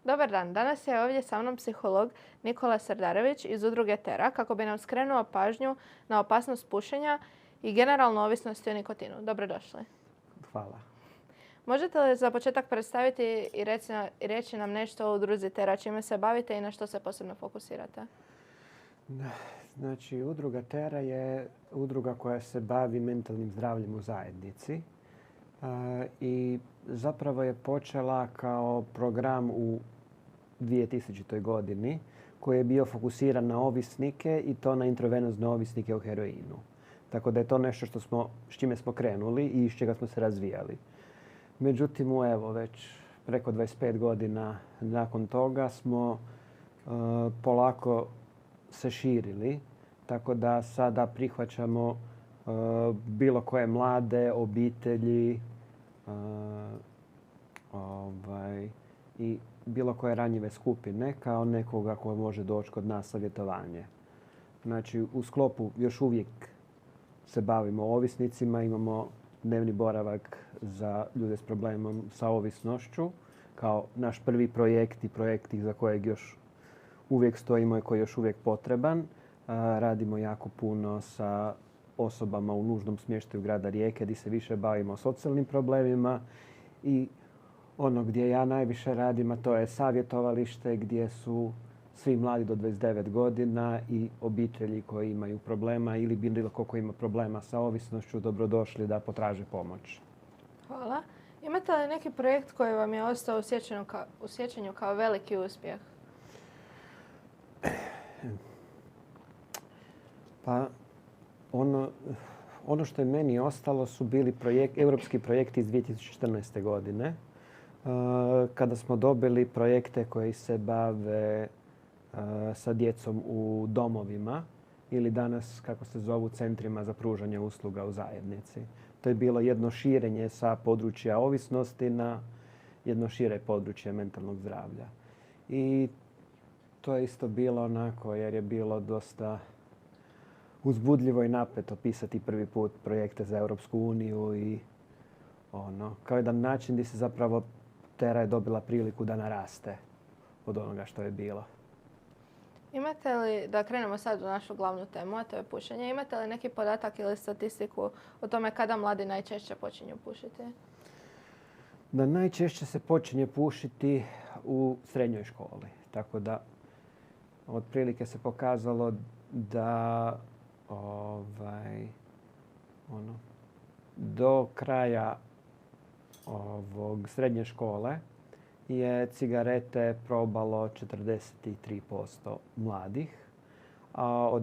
Dobar dan, danas je ovdje sa mnom psiholog Nikola Srdarević iz udruge Tera kako bi nam skrenuo pažnju na opasnost pušenja i generalno ovisnosti o nikotinu. Dobrodošli. Hvala. Možete li za početak predstaviti i reći nam nešto o udruzi Tera, čime se bavite i na što se posebno fokusirate? Znači, udruga Tera je udruga koja se bavi mentalnim zdravljem u zajednici. I zapravo je počela kao program u 2000. godini koji je bio fokusiran na ovisnike i to na intravenozne ovisnike o heroinu. Tako da je to nešto s čime smo krenuli i iz čega smo se razvijali. Međutim, evo već preko 25 godina nakon toga smo polako se širili. Tako da sada prihvaćamo bilo koje mlade obitelji i bilo koje ranjive skupine kao nekoga ko može doći kod nas savjetovanje. Znači, u sklopu još uvijek se bavimo ovisnicima, imamo dnevni boravak za ljude s problemom sa ovisnošću kao naš prvi projekt i projekt za kojeg još uvijek stojimo i koji je još uvijek potreban. Radimo jako puno sa osobama u nužnom smještaju grada Rijeke gdje se više bavimo socijalnim problemima i ono gdje ja najviše radim, a to je savjetovalište gdje su svi mladi do 29 godina i obitelji koji imaju problema ili bilo ko ima problema sa ovisnošću dobrodošli da potraže pomoć. Hvala. Imate li neki projekt koji vam je ostao u sjećanju kao veliki uspjeh? Pa ono što je meni ostalo su bili europski projekti iz 2014. godine kada smo dobili projekte koji se bave sa djecom u domovima ili danas kako se zovu centrima za pružanje usluga u zajednici. To je bilo jedno širenje sa područja ovisnosti na jedno šire područje mentalnog zdravlja. I to je isto bilo onako jer je bilo dosta uzbudljivo i napeto pisati prvi put projekte za Europsku uniju i kao jedan način gdje se zapravo Tera je dobila priliku da naraste od onoga što je bilo. Imate li, da krenemo sad u našu glavnu temu, a to je pušenje, imate li neki podatak ili statistiku o tome kada mladi najčešće počinju pušiti? Da najčešće se počinje pušiti u srednjoj školi. Tako da otprilike se pokazalo da do kraja srednje škole je cigarete probalo 43% mladih, a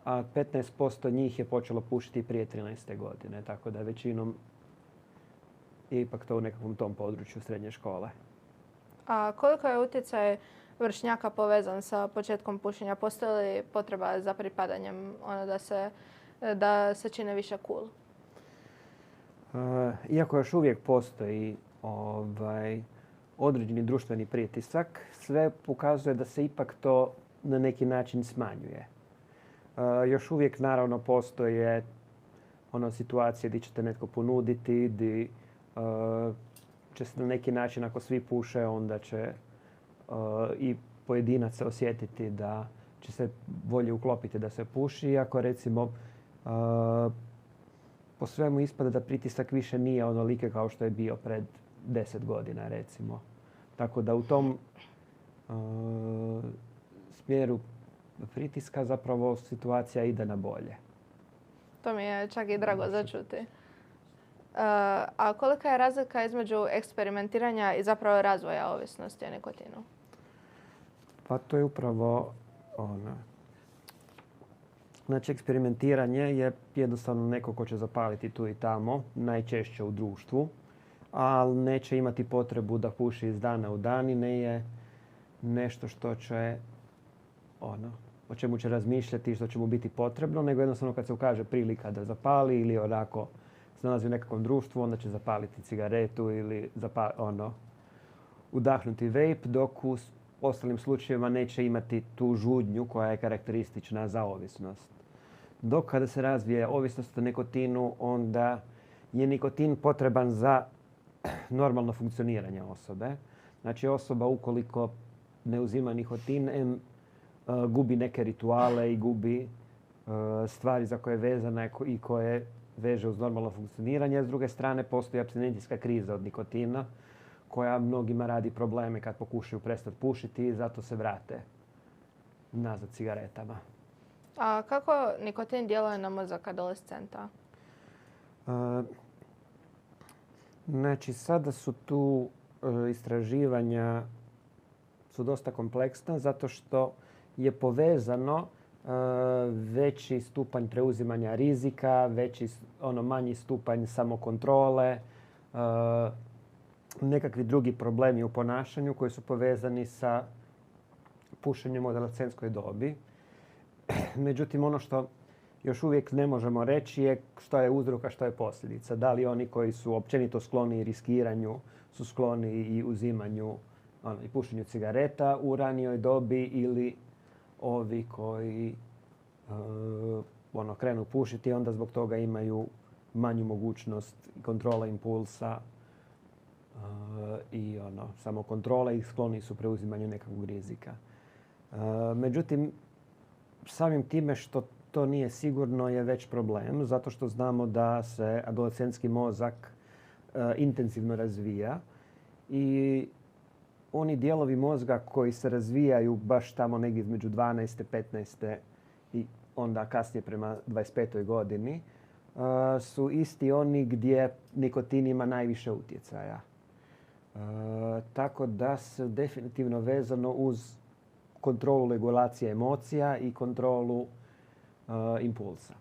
15% njih je počelo pušiti prije 13. godine. Tako da većinom je ipak to u nekakvom tom području srednje škole. A koliko je utjecaj vršnjaka povezan sa početkom pušenja? Postoji li potreba za pripadanjem da se čine više cool? Iako još uvijek postoji određeni društveni pritisak, sve pokazuje da se ipak to na neki način smanjuje. Još uvijek naravno postoje situacije gdje ćete netko ponuditi, gdje će se na neki način ako svi puše onda će i pojedinac se osjetiti da će se bolje uklopiti da se puši. Iako recimo po svemu ispada da pritisak više nije onolike kao što je bio pred 10 godina recimo. Tako da u tom smjeru pritiska zapravo situacija ide na bolje. To mi je čak i drago za čuti. A kolika je razlika između eksperimentiranja i zapravo razvoja ovisnosti o nikotinu? Pa to je upravo Znači, eksperimentiranje je jednostavno neko ko će zapaliti tu i tamo, najčešće u društvu, ali neće imati potrebu da puši iz dana u dan i ne je nešto što će, o čemu će razmišljati i što će mu biti potrebno, nego jednostavno kad se ukaže prilika da zapali ili onako se nalazi u nekakvom društvu, onda će zapaliti cigaretu ili udahnuti vape, dok u ostalim slučajevima neće imati tu žudnju koja je karakteristična za ovisnost. Dok kada se razvije ovisnost o nikotinu, onda je nikotin potreban za normalno funkcioniranje osobe. Znači osoba ukoliko ne uzima nikotin, gubi neke rituale i gubi stvari za koje je vezana i koje veže uz normalno funkcioniranje. S druge strane, postoji apstinencijska kriza od nikotina koja mnogima radi probleme kad pokušaju prestati pušiti i zato se vrate nazad cigaretama. A kako nikotin djeluje na mozak adolescenta? Znači, sada su tu istraživanja su dosta kompleksna zato što je povezano veći stupanj preuzimanja rizika, manji stupanj samokontrole, nekakvi drugi problemi u ponašanju koji su povezani sa pušenjem u adolescentskoj dobi. Međutim, ono što još uvijek ne možemo reći je što je uzrok, a što je posljedica. Da li oni koji su općenito skloni riskiranju su skloni i uzimanju i pušenju cigareta u ranijoj dobi ili ovi koji krenu pušiti i onda zbog toga imaju manju mogućnost kontrole impulsa i samokontrole i skloni su preuzimanju nekakvog rizika. Međutim, samim time što to nije sigurno je već problem, zato što znamo da se adolescentski mozak intenzivno razvija i oni dijelovi mozga koji se razvijaju baš tamo negdje između 12. 15. i onda kasnije prema 25. godini su isti oni gdje nikotin ima najviše utjecaja. Tako da se definitivno vezano uz kontrolu regulacije emocija i kontrolu impulsa.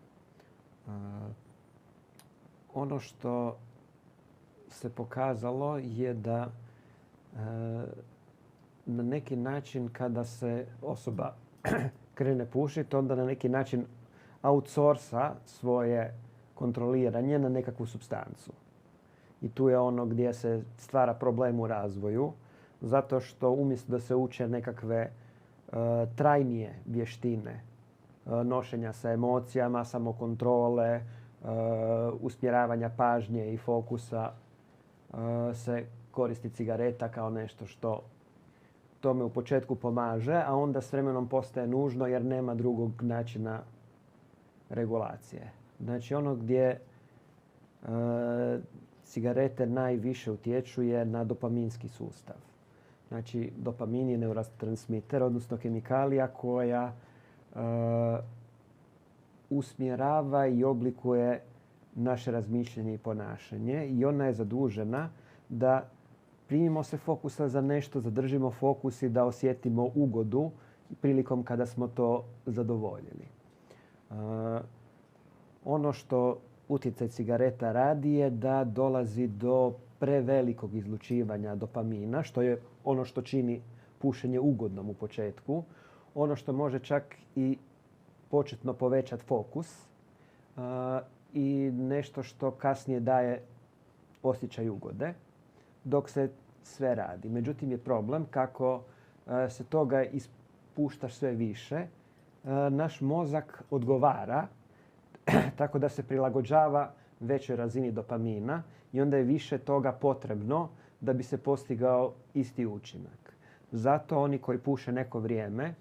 Ono što se pokazalo je da na neki način kada se osoba krene pušiti, onda na neki način outsourca svoje kontroliranje na nekakvu supstancu. I tu je ono gdje se stvara problem u razvoju, zato što umjesto da se uče nekakve trajnije vještine nošenja sa emocijama, samokontrole, usmjeravanja pažnje i fokusa, se koristi cigareta kao nešto što tome u početku pomaže, a onda s vremenom postaje nužno jer nema drugog načina regulacije. Znači ono gdje cigarete najviše utječu je na dopaminski sustav. Znači dopamin je neurotransmiter, odnosno kemikalija koja usmjerava i oblikuje naše razmišljanje i ponašanje i ona je zadužena da primimo se fokusa za nešto, zadržimo fokus i da osjetimo ugodu prilikom kada smo to zadovoljili. Ono što utjecaj cigareta radi je da dolazi do prevelikog izlučivanja dopamina, što je ono što čini pušenje ugodnom u početku. Ono što može čak i početno povećati fokus i nešto što kasnije daje osjećaj ugode dok se sve radi. Međutim je problem kako se toga ispušta sve više. Naš mozak odgovara tako da se prilagođava većoj razini dopamina i onda je više toga potrebno da bi se postigao isti učinak. Zato oni koji puše neko vrijeme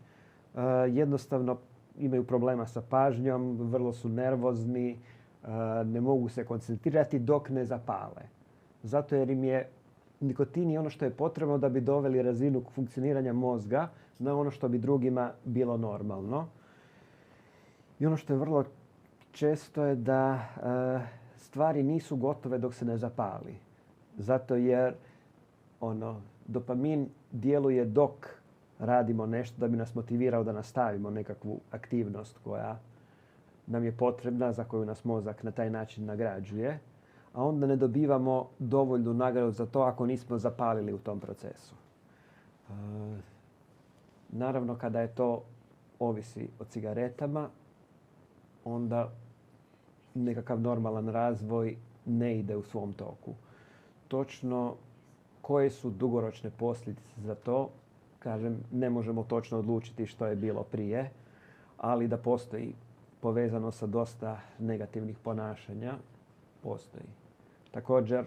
jednostavno imaju problema sa pažnjom, vrlo su nervozni, ne mogu se koncentrirati dok ne zapale. Zato jer im je nikotin ono što je potrebno da bi doveli razinu funkcioniranja mozga na ono što bi drugima bilo normalno. I ono što je vrlo često je da stvari nisu gotove dok se ne zapali. Zato jer dopamin djeluje dok radimo nešto da bi nas motivirao da nastavimo nekakvu aktivnost koja nam je potrebna, za koju nas mozak na taj način nagrađuje, a onda ne dobivamo dovoljnu nagradu za to ako nismo zapalili u tom procesu. Naravno, kada je to ovisi o cigaretama, onda nekakav normalan razvoj ne ide u svom toku. Točno koje su dugoročne posljedice za to, kažem, ne možemo točno odlučiti što je bilo prije, ali da postoji povezano sa dosta negativnih ponašanja, postoji. Također,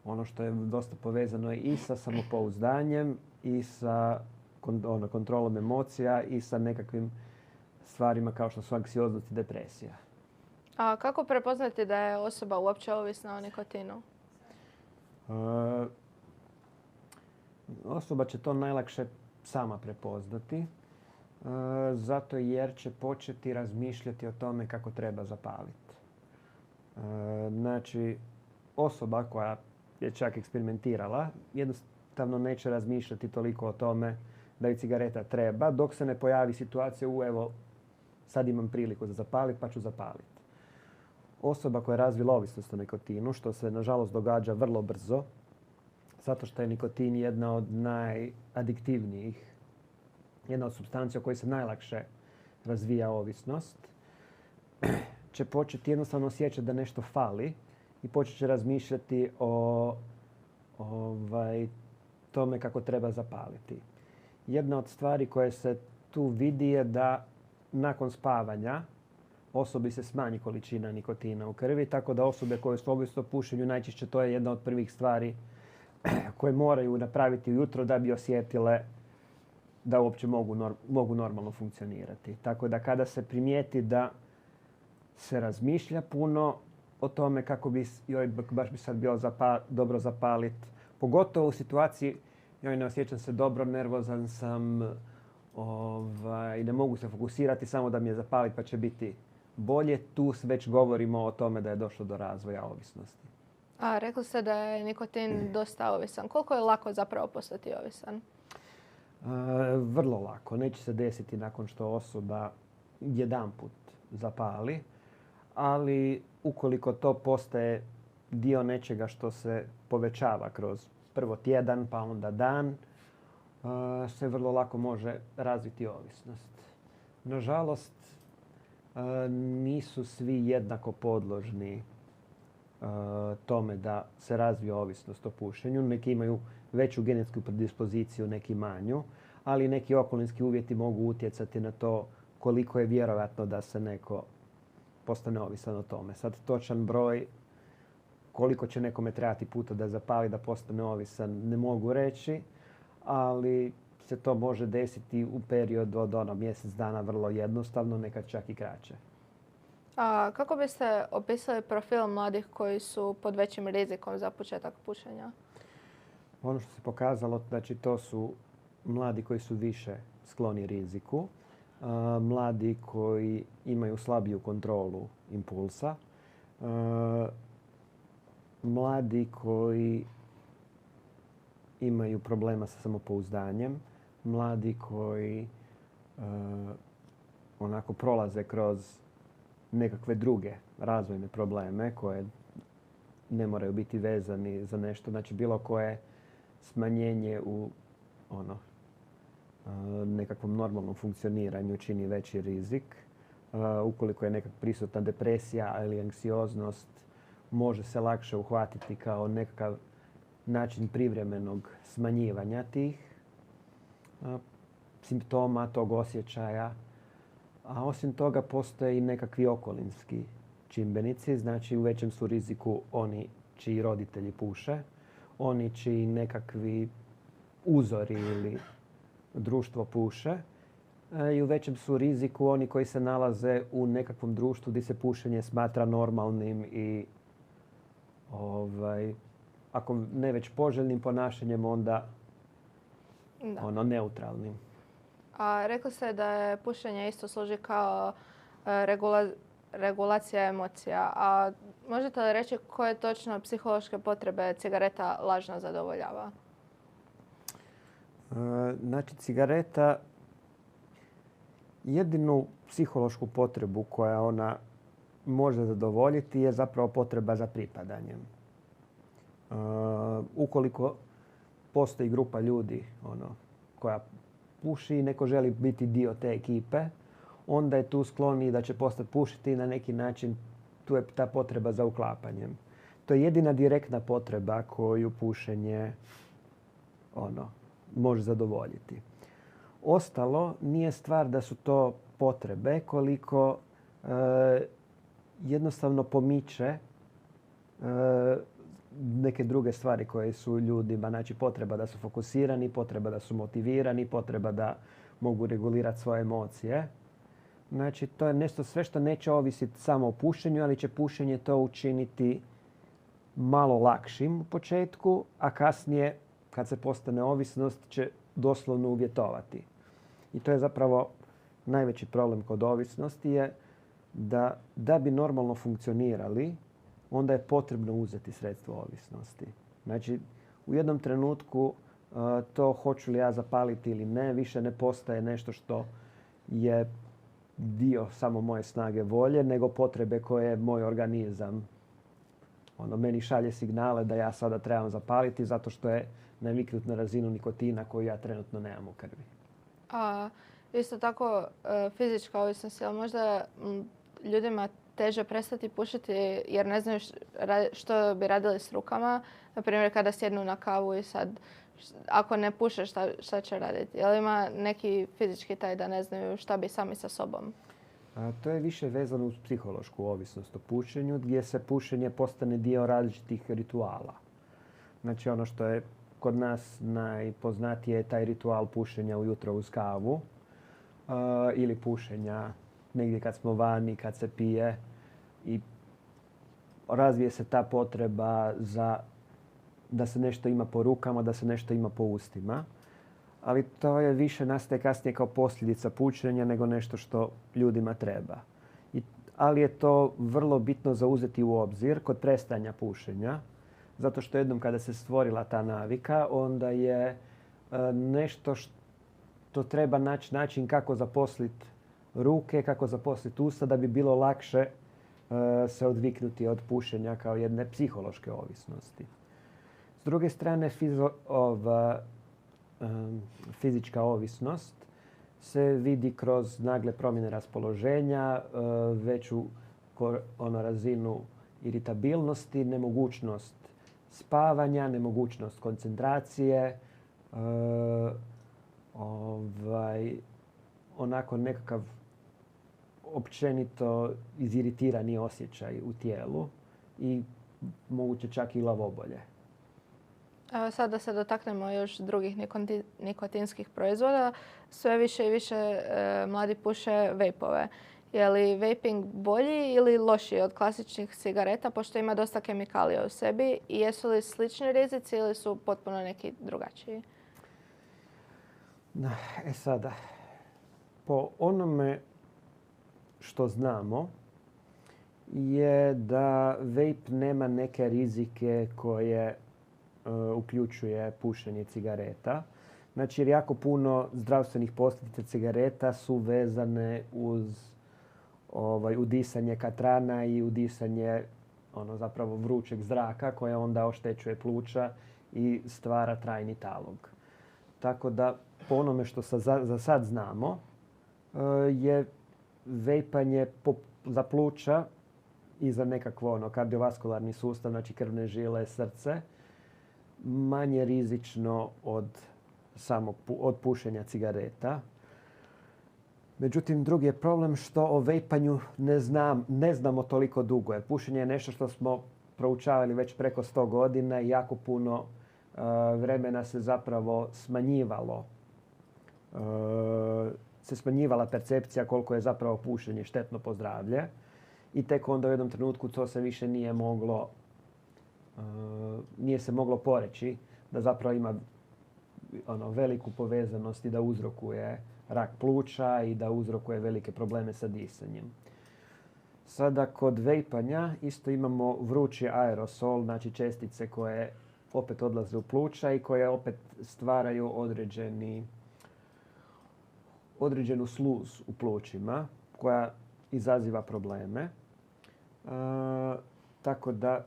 ono što je dosta povezano i sa samopouzdanjem i sa kontrolom emocija i sa nekakvim stvarima kao što su anksioznost i depresija. A kako prepoznati da je osoba uopće ovisna o nikotinu? Osoba će to najlakše sama prepoznati, zato jer će početi razmišljati o tome kako treba zapaliti. Znači, osoba koja je čak eksperimentirala jednostavno neće razmišljati toliko o tome da joj cigareta treba dok se ne pojavi situacija evo sad imam priliku za zapaliti pa ću zapaliti. Osoba koja je razvila ovisnost o nikotinu, što se nažalost događa vrlo brzo, zato što je nikotin jedna od najadiktivnijih, jedna od supstancija u kojoj se najlakše razvija ovisnost, će početi jednostavno osjećati da nešto fali i počet će razmišljati o tome kako treba zapaliti. Jedna od stvari koje se tu vidi je da nakon spavanja osobi se smanji količina nikotina u krvi, tako da osobe koje su ovisne o pušenju najčešće to je jedna od prvih stvari koje moraju napraviti ujutro da bi osjetile da uopće mogu normalno funkcionirati. Tako da kada se primijeti da se razmišlja puno o tome kako bi, baš bi sad bilo dobro zapaliti, pogotovo u situaciji joj ne osjećam se dobro, nervozan sam, ne mogu se fokusirati, samo da mi je zapaliti pa će biti bolje. Tu već govorimo o tome da je došlo do razvoja ovisnosti. A rekli ste da je nikotin dosta ovisan. Koliko je lako zapravo postati ovisan? Vrlo lako. Neće se desiti nakon što osoba jedanput zapali, ali ukoliko to postaje dio nečega što se povećava kroz prvo tjedan pa onda dan, se vrlo lako može razviti ovisnost. Nažalost, nisu svi jednako podložni tome da se razvije ovisnost o pušenju. Neki imaju veću genetsku predispoziciju, neki manju, ali neki okolinski uvjeti mogu utjecati na to koliko je vjerojatno da se neko postane ovisan o tome. Sad točan broj koliko će nekome trebati puta da zapali da postane ovisan ne mogu reći, ali se to može desiti u periodu od mjesec dana vrlo jednostavno, nekad čak i kraće. A kako biste opisali profil mladih koji su pod većim rizikom za početak pušenja? Ono što se pokazalo, znači to su mladi koji su više skloni riziku, mladi koji imaju slabiju kontrolu impulsa, mladi koji imaju problema sa samopouzdanjem, mladi koji onako prolaze kroz nekakve druge razvojne probleme koje ne moraju biti vezani za nešto. Znači bilo koje smanjenje u nekakvom normalnom funkcioniranju čini veći rizik. Ukoliko je nekak prisutna depresija ili anksioznost, može se lakše uhvatiti kao nekakav način privremenog smanjivanja tih simptoma, tog osjećaja. A osim toga postoje i nekakvi okolinski čimbenici, znači u većem su riziku oni čiji roditelji puše, oni čiji nekakvi uzori ili društvo puše i u većem su riziku oni koji se nalaze u nekakvom društvu gdje se pušenje smatra normalnim i ako ne već poželjnim ponašanjem, onda neutralnim. A rekli ste da je pušenje isto služi kao regulacija emocija. A možete li reći koje točno psihološke potrebe cigareta lažno zadovoljava? Znači, cigareta jedinu psihološku potrebu koja ona može zadovoljiti je zapravo potreba za pripadanjem. Ukoliko postoji grupa ljudi koja puši i neko želi biti dio te ekipe, onda je tu skloni da će postati pušiti i na neki način tu je ta potreba za uklapanjem. To je jedina direktna potreba koju pušenje može zadovoljiti. Ostalo nije stvar da su to potrebe koliko jednostavno pomiče neke druge stvari koje su ljudima, znači potreba da su fokusirani, potreba da su motivirani, potreba da mogu regulirati svoje emocije. Znači, to je nešto sve što neće ovisiti samo o pušenju, ali će pušenje to učiniti malo lakšim u početku, a kasnije, kad se postane ovisnost, će doslovno uvjetovati. I to je zapravo najveći problem kod ovisnosti je da bi normalno funkcionirali, onda je potrebno uzeti sredstvo ovisnosti. Znači, u jednom trenutku to hoću li ja zapaliti ili ne, više ne postaje nešto što je dio samo moje snage volje, nego potrebe koje moj organizam meni šalje signale da ja sada trebam zapaliti zato što je naviknut na razinu nikotina koju ja trenutno nemam u krvi. A isto tako fizička ovisnost, je li možda ljudima teže prestati pušiti jer ne znaju što bi radili s rukama? Na primjer, kada sjednu na kavu i sad, ako ne puše, šta će raditi? Je li ima neki fizički taj da ne znaju šta bi sami sa sobom? To je više vezano uz psihološku ovisnost o pušenju, gdje se pušenje postane dio različitih rituala. Znači, ono što je kod nas najpoznatije je taj ritual pušenja ujutro uz kavu ili pušenja negdje kad smo vani, kad se pije i razvije se ta potreba da se nešto ima po rukama, da se nešto ima po ustima. Ali to je više nastaje kasnije kao posljedica pušenja nego nešto što ljudima treba. Ali je to vrlo bitno za uzeti u obzir kod prestajanja pušenja. Zato što jednom kada se stvorila ta navika, onda je nešto što treba naći način kako zaposliti ruke, kako zaposliti usta da bi bilo lakše se odviknuti od pušenja kao jedne psihološke ovisnosti. S druge strane, fizička ovisnost se vidi kroz nagle promjene raspoloženja, veću razinu iritabilnosti, nemogućnost spavanja, nemogućnost koncentracije, onako nekakav općenito iziritirani osjećaj u tijelu i moguće čak i lavobolje. Evo sad da se dotaknemo još drugih nikotinskih proizvoda. Sve više i više mladi puše vejpove. Je li vaping bolji ili lošiji od klasičnih cigareta pošto ima dosta kemikalija u sebi i jesu li slični rizici ili su potpuno neki drugačiji? Sada, po onome što znamo je da vape nema neke rizike koje uključuje pušenje cigareta. Znači, jer jako puno zdravstvenih posljedica cigareta su vezane uz udisanje katrana i udisanje zapravo vrućeg zraka koje onda oštećuje pluća i stvara trajni talog. Tako da, po onome što za sad znamo, je vejpanje za pluća i za nekakvo kardiovaskularni sustav, znači krvne žile, srce, manje rizično od pušenja cigareta. Međutim, drugi je problem što o vejpanju ne znamo toliko dugo. Jer pušenje je nešto što smo proučavali već preko 100 godina i jako puno vremena se zapravo smanjivala percepcija koliko je zapravo pušenje štetno po zdravlje. I tek onda u jednom trenutku to se više nije se moglo poreći da zapravo ima veliku povezanost i da uzrokuje rak pluća i da uzrokuje velike probleme sa disanjem. Sada kod vejpanja isto imamo vrući aerosol, znači čestice koje opet odlaze u pluća i koje opet stvaraju određenu sluz u plućima koja izaziva probleme. Tako da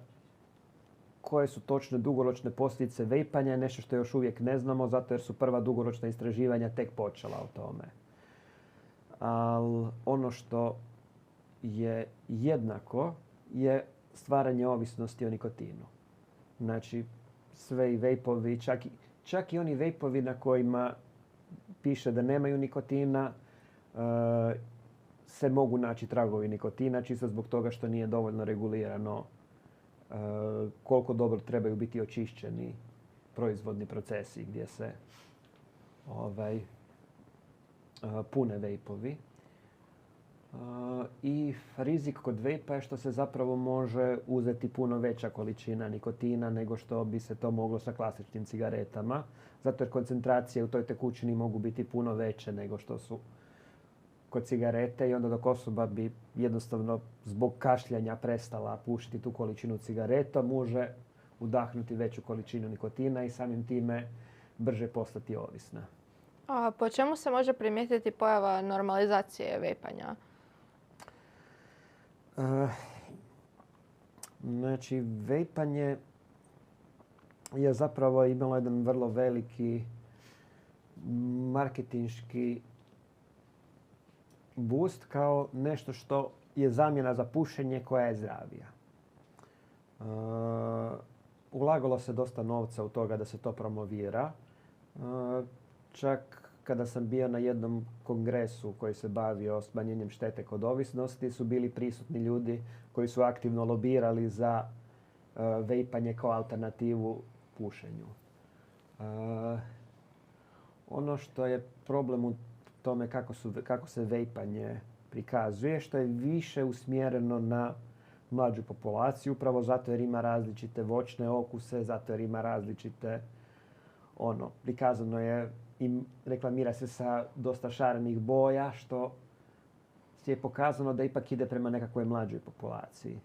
koje su točne dugoročne posljedice vejpanja je nešto što još uvijek ne znamo zato jer su prva dugoročna istraživanja tek počela o tome. Ali ono što je jednako je stvaranje ovisnosti o nikotinu. Znači, sve i vejpovi, čak i oni vejpovi na kojima piše da nemaju nikotina, se mogu naći tragovi nikotina, čisto zbog toga što nije dovoljno regulirano koliko dobro trebaju biti očišćeni proizvodni procesi gdje se pune vejpovi. I rizik kod vejpa je što se zapravo može uzeti puno veća količina nikotina nego što bi se to moglo sa klasičnim cigaretama. Zato jer koncentracije u toj tekućini mogu biti puno veće nego što su kod cigarete i onda dok osoba bi jednostavno zbog kašljanja prestala pušiti tu količinu cigareta, može udahnuti veću količinu nikotina i samim time brže postati ovisna. A po čemu se može primijetiti pojava normalizacije vejpanja? Znači, vejpanje je zapravo imalo jedan vrlo veliki marketinški boost kao nešto što je zamjena za pušenje koja je zdravija. Ulagalo se dosta novca u toga da se to promovira. Čak kada sam bio na jednom kongresu koji se bavio smanjenjem štete kod ovisnosti, su bili prisutni ljudi koji su aktivno lobirali za vejpanje kao alternativu pušenju. Ono što je problem u tome kako se vejpanje prikazuje, što je više usmjereno na mlađu populaciju, upravo zato jer ima različite voćne okuse, zato jer ima različite, prikazano je i reklamira se sa dosta šarenih boja, što je pokazano da ipak ide prema nekakvoj mlađoj populaciji.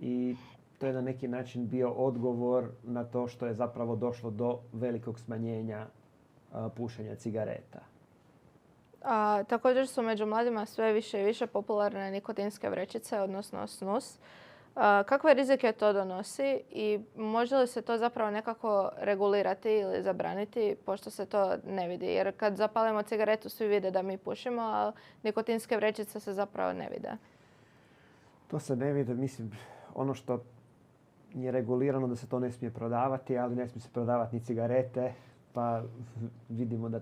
I to je na neki način bio odgovor na to što je zapravo došlo do velikog smanjenja pušenja cigareta. Također su među mladima sve više i više popularne nikotinske vrećice, odnosno snus. Kakve rizike to donosi i može li se to zapravo nekako regulirati ili zabraniti, pošto se to ne vidi? Jer kad zapalimo cigaretu svi vide da mi pušimo, a nikotinske vrećice se zapravo ne vide. To se ne vidi. Mislim, ono što je regulirano da se to ne smije prodavati, ali ne smije se prodavati ni cigarete, pa vidimo da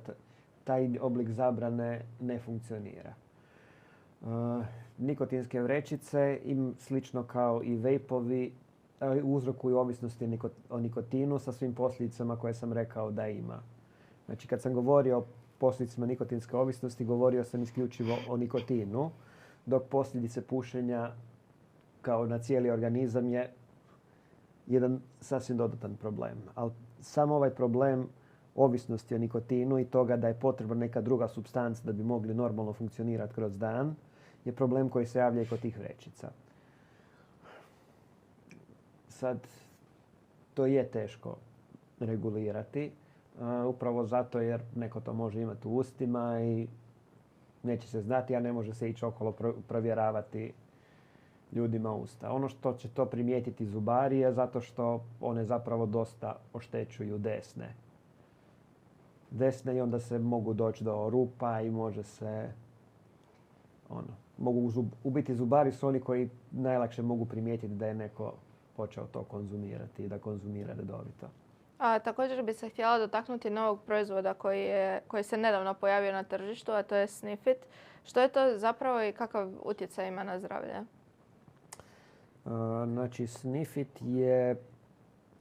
taj oblik zabrane ne funkcionira. Nikotinske vrećice, slično kao i vejpovi, uzrokuju ovisnosti o nikotinu sa svim posljedicama koje sam rekao da ima. Znači, kad sam govorio o posljedicama nikotinske ovisnosti, govorio sam isključivo o nikotinu, dok posljedice pušenja kao na cijeli organizam je jedan sasvim dodatan problem. Ali sam ovaj problem ovisnosti o nikotinu i toga da je potrebna neka druga supstanca da bi mogli normalno funkcionirati kroz dan je problem koji se javlja i kod tih vrećica. Sad, to je teško regulirati, upravo zato jer neko to može imati u ustima i neće se znati, a ne može se ići okolo provjeravati ljudima usta. Ono što će to primijetiti zubari je zato što one zapravo dosta oštećuju desne i onda se mogu doći do rupa i može se u biti zubari su oni koji najlakše mogu primijetiti da je neko počeo to konzumirati i da konzumira redovito. Također bi se htjela dotaknuti novog proizvoda koji se nedavno pojavio na tržištu, a to je Snifit. Što je to zapravo i kakav utjecaj ima na zdravlje? Znači, Snifit je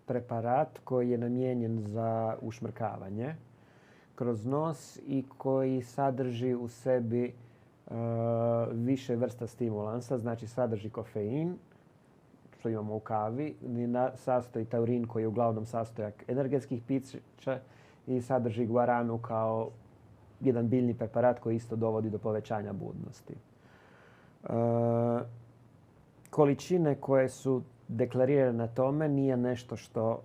preparat koji je namijenjen za ušmrkavanje kroz nos i koji sadrži u sebi više vrsta stimulansa, znači sadrži kofein, što imamo u kavi, sastoji taurin koji je uglavnom sastojak energetskih pića i sadrži guaranu kao jedan biljni preparat koji isto dovodi do povećanja budnosti. Količine koje su deklarirane na tome nije nešto što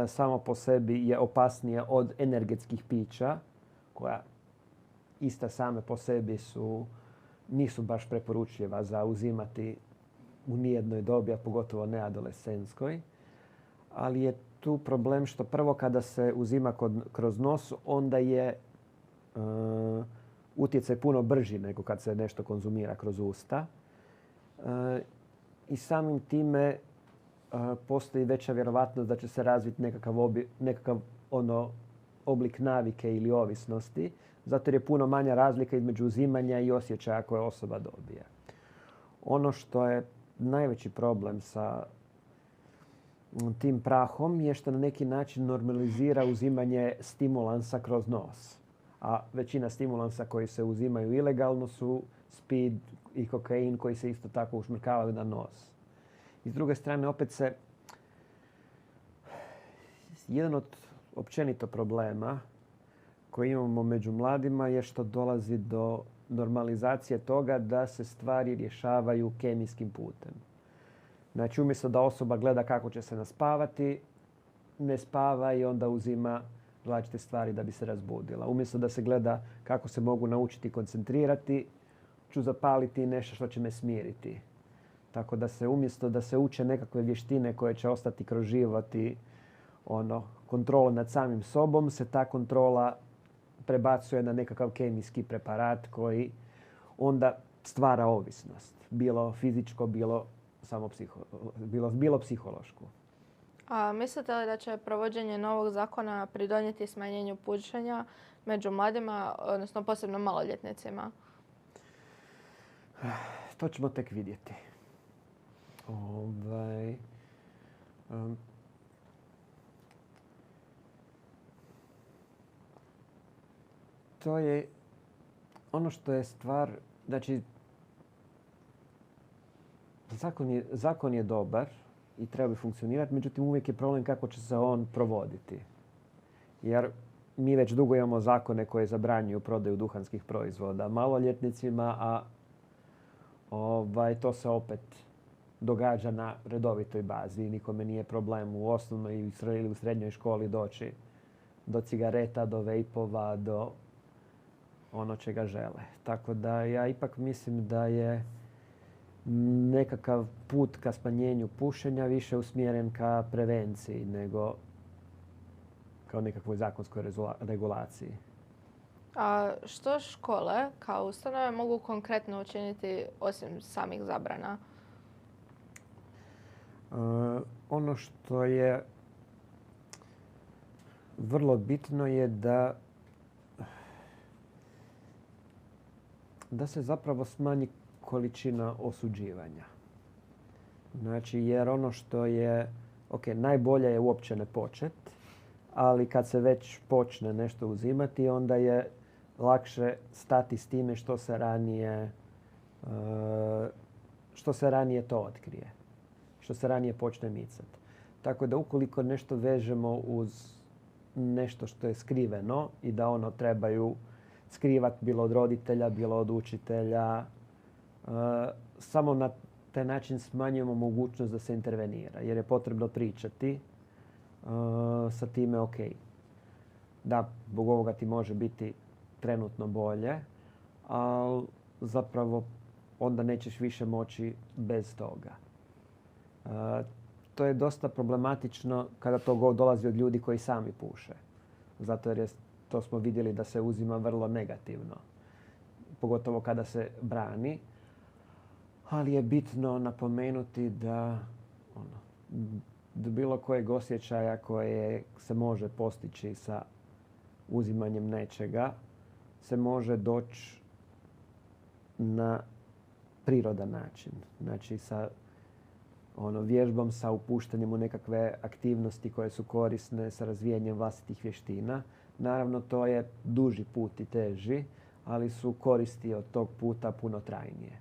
samo po sebi je opasnije od energetskih pića koja ista same po sebi nisu baš preporučljiva za uzimati u nijednoj dobi, a pogotovo neadolescentskoj. Ali je tu problem što prvo kada se uzima kroz nos, onda je utjecaj puno brži nego kad se nešto konzumira kroz usta. I samim time postoji veća vjerovatnost da će se razviti nekakav oblik navike ili ovisnosti, zato jer je puno manja razlika između uzimanja i osjećaja koje osoba dobije. Ono što je najveći problem sa tim prahom je što na neki način normalizira uzimanje stimulansa kroz nos. A većina stimulansa koji se uzimaju ilegalno su speed i kokain koji se isto tako ušmrkavaju na nos. I s druge strane opet se jedan od općenito problema koji imamo među mladima je što dolazi do normalizacije toga da se stvari rješavaju kemijskim putem. Znači, umjesto da osoba gleda kako će se naspavati, ne spava i onda uzima različite stvari da bi se razbudila. Umjesto da se gleda kako se mogu naučiti koncentrirati, ću zapaliti nešto što će me smiriti. Tako da se umjesto da se uče nekakve vještine koje će ostati kroz život i kontrola nad samim sobom, se ta kontrola prebacuje na nekakav kemijski preparat koji onda stvara ovisnost. Bilo fizičko, bilo bilo psihološko. A mislite li da će provođenje novog zakona pridonijeti smanjenju pušenja među mladima, odnosno posebno maloljetnicima? To ćemo tek vidjeti. To je ono što je stvar, znači zakon je dobar i treba bi funkcionirati, međutim uvijek je problem kako će se on provoditi. Jer mi već dugo imamo zakone koje zabranjuju prodaju duhanskih proizvoda maloljetnicima, a to se opet događa na redovitoj bazi i nikome nije problem u osnovnoj ili u srednjoj školi doći do cigareta, do vejpova, do ono čega žele. Tako da ja ipak mislim da je nekakav put ka smanjenju pušenja više usmjeren ka prevenciji nego kao nekakvoj zakonskoj regulaciji. A što škole kao ustanove mogu konkretno učiniti osim samih zabrana? Ono što je vrlo bitno je da se zapravo smanji količina osuđivanja. Znači, jer ono što je, najbolje je uopće ne početi, ali kad se već počne nešto uzimati, onda je lakše stati s time što se ranije to otkrije, što se ranije počne micati. Tako da ukoliko nešto vežemo uz nešto što je skriveno i da ono trebaju skrivati bilo od roditelja, bilo od učitelja, samo na taj način smanjujemo mogućnost da se intervenira. Jer je potrebno pričati sa time, da, zbog ovoga ti može biti trenutno bolje, ali zapravo onda nećeš više moći bez toga. To je dosta problematično kada to dolazi od ljudi koji sami puše. Zato jer to smo vidjeli da se uzima vrlo negativno. Pogotovo kada se brani. Ali je bitno napomenuti da do bilo kojeg osjećaja koje se može postići sa uzimanjem nečega se može doći na prirodan način. Znači sa vježbom, sa upuštanjem u nekakve aktivnosti koje su korisne, sa razvijanjem vlastitih vještina. Naravno, to je duži put i teži, ali su koristi od tog puta puno trajnije.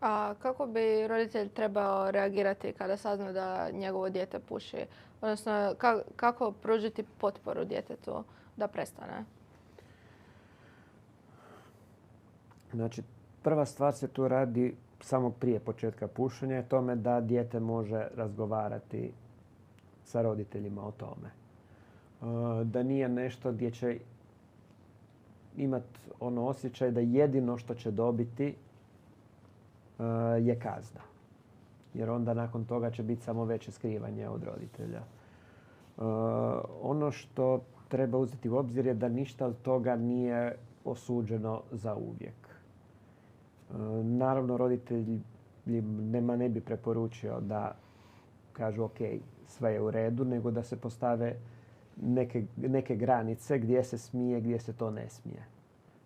A kako bi roditelj trebao reagirati kada sazna da njegovo dijete puši? Odnosno, kako pružiti potporu djetetu da prestane? Znači, prva stvar se tu radi samo prije početka pušenja je tome da dijete može razgovarati sa roditeljima o tome. Da nije nešto gdje će imati osjećaj da jedino što će dobiti je kazna. Jer onda nakon toga će biti samo veće skrivanje od roditelja. Ono što treba uzeti u obzir je da ništa od toga nije osuđeno za uvijek. Naravno, roditelji ne bi preporučio da kažu sve je u redu, nego da se postave neke granice gdje se smije, gdje se to ne smije.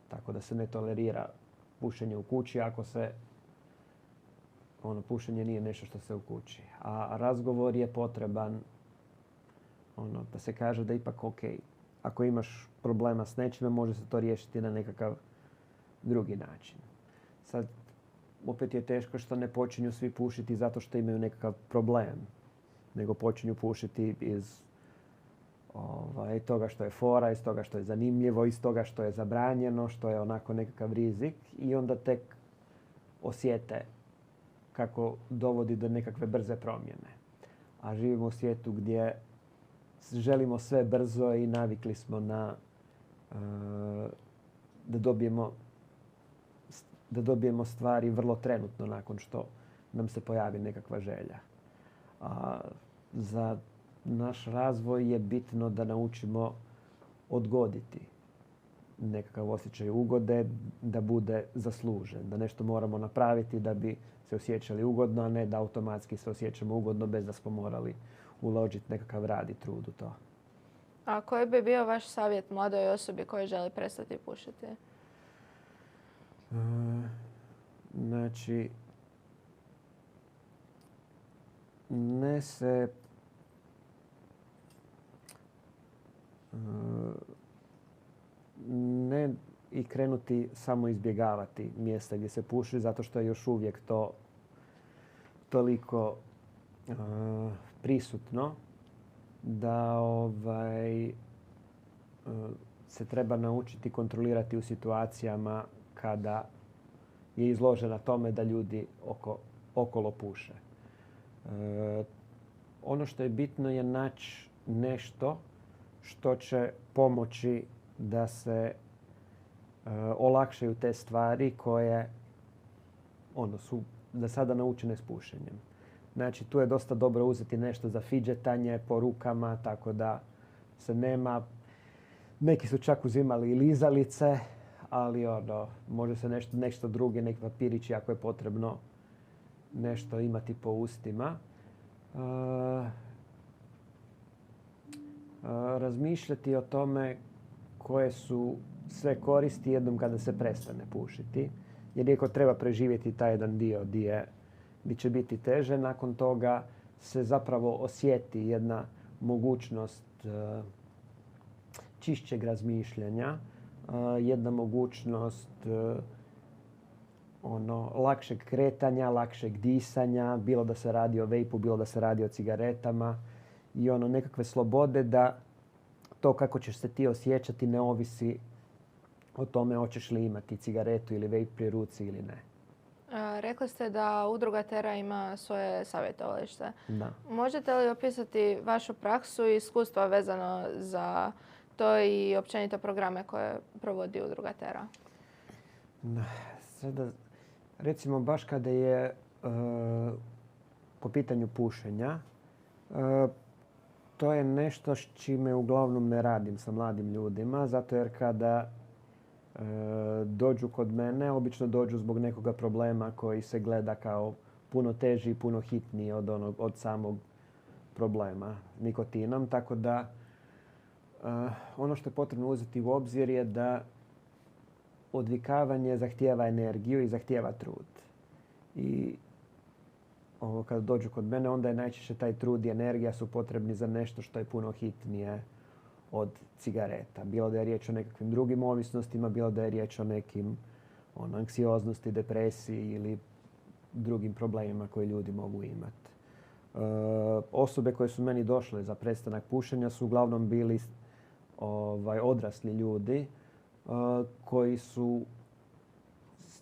Tako da se ne tolerira pušenje u kući ako se pušenje nije nešto što se u kući. A razgovor je potreban, da se kaže da ipak ok. Ako imaš problema s nečime, može se to riješiti na nekakav drugi način. Sad, opet je teško što ne počinju svi pušiti zato što imaju nekakav problem, nego počinju pušiti iz toga što je fora, iz toga što je zanimljivo, iz toga što je zabranjeno, što je onako nekakav rizik i onda tek osjete kako dovodi do nekakve brze promjene. A živimo u svijetu gdje želimo sve brzo i navikli smo na da dobijemo stvari vrlo trenutno nakon što nam se pojavi nekakva želja. A za naš razvoj je bitno da naučimo odgoditi nekakav osjećaj ugode, da bude zaslužen, da nešto moramo napraviti da bi se osjećali ugodno, a ne da automatski se osjećamo ugodno bez da smo morali uložiti nekakav rad i trud u to. A koji bi bio vaš savjet mladoj osobi koja želi prestati pušiti? Znači, ne i krenuti samo izbjegavati mjesta gdje se puši zato što je još uvijek to toliko prisutno da se treba naučiti kontrolirati u situacijama kada je izložena tome da ljudi okolo puše. Ono što je bitno je naći nešto što će pomoći da se olakšaju te stvari koje su za sada naučene s pušenjem. Znači, tu je dosta dobro uzeti nešto za fidžetanje po rukama, tako da se nema... Neki su čak uzimali i lizalice, ali može se nešto druge, neki papirići ako je potrebno nešto imati po ustima. Razmišljati o tome koje su sve koristi jednom kada se prestane pušiti. Jer iako treba preživjeti taj jedan dio gdje će biti teže, nakon toga se zapravo osjeti jedna mogućnost čišćeg razmišljanja, jedna mogućnost lakšeg kretanja, lakšeg disanja, bilo da se radi o vejpu, bilo da se radi o cigaretama i nekakve slobode da to kako ćeš se ti osjećati ne ovisi o tome hoćeš li imati cigaretu ili vejp pri ruci ili ne. Rekli ste da udruga Tera ima svoje savjetovalište. Da. Možete li opisati vašu praksu i iskustva vezano za to i općenito programe koje provodi udruga Tera? Sada, recimo baš kada je po pitanju pušenja, to je nešto s čime uglavnom ne radim sa mladim ljudima, zato jer kada dođu kod mene, obično dođu zbog nekoga problema koji se gleda kao puno teži i puno hitniji od samog problema nikotinom. Tako da ono što je potrebno uzeti u obzir je da odvikavanje zahtijeva energiju i zahtijeva trud. I kada dođu kod mene, onda je najčešće taj trud i energija su potrebni za nešto što je puno hitnije od cigareta. Bilo da je riječ o nekakvim drugim ovisnostima, bilo da je riječ o nekim anksioznosti, depresiji ili drugim problemima koje ljudi mogu imati. Osobe koje su meni došle za prestanak pušenja su uglavnom bili odrasli ljudi koji su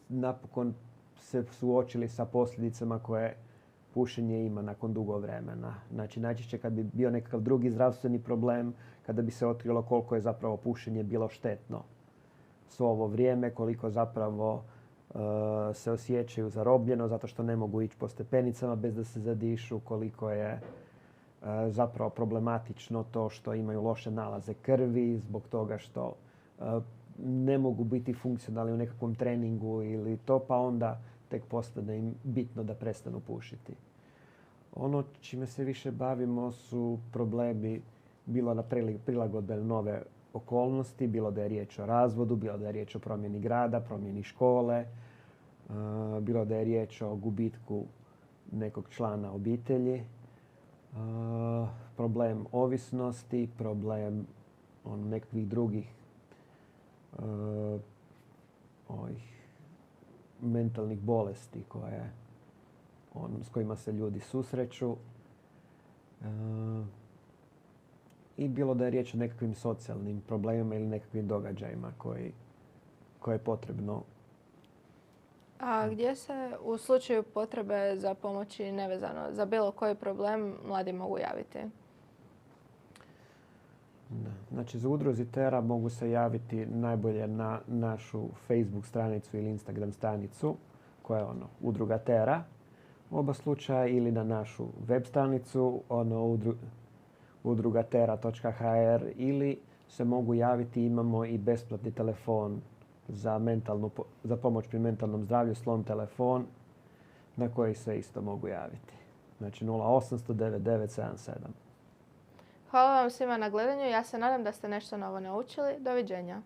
napokon se suočili sa posljedicama koje pušenje ima nakon dugo vremena. Znači, najčešće kad bi bio nekakav drugi zdravstveni problem, kada bi se otkrilo koliko je zapravo pušenje bilo štetno svo ovo vrijeme, koliko zapravo se osjećaju zarobljeno zato što ne mogu ići po stepenicama bez da se zadišu, koliko je zapravo problematično to što imaju loše nalaze krvi zbog toga što ne mogu biti funkcionalni u nekakvom treningu ili to, pa onda tek postane im bitno da prestanu pušiti. Ono čime se više bavimo su problemi bilo na prilagodbe nove okolnosti, bilo da je riječ o razvodu, bilo da je riječ o promjeni grada, promjeni škole, bilo da je riječ o gubitku nekog člana obitelji, problem ovisnosti, problem nekakvih drugih mentalnih bolesti s kojima se ljudi susreću. I bilo da je riječ o nekakvim socijalnim problemima ili nekakvim događajima koje je potrebno. A gdje se u slučaju potrebe za pomoći nevezano za bilo koji problem mladi mogu javiti? Znači, za udruzi Tera mogu se javiti najbolje na našu Facebook stranicu ili Instagram stranicu koja je Udruga Tera u oba slučaja, ili na našu web stranicu udrugatera.hr, ili se mogu javiti, imamo i besplatni telefon za pomoć pri mentalnom zdravlju, slon telefon na koji se isto mogu javiti. Znači 0800 9977. Hvala vam svima na gledanju. Ja se nadam da ste nešto novo naučili. Doviđenja.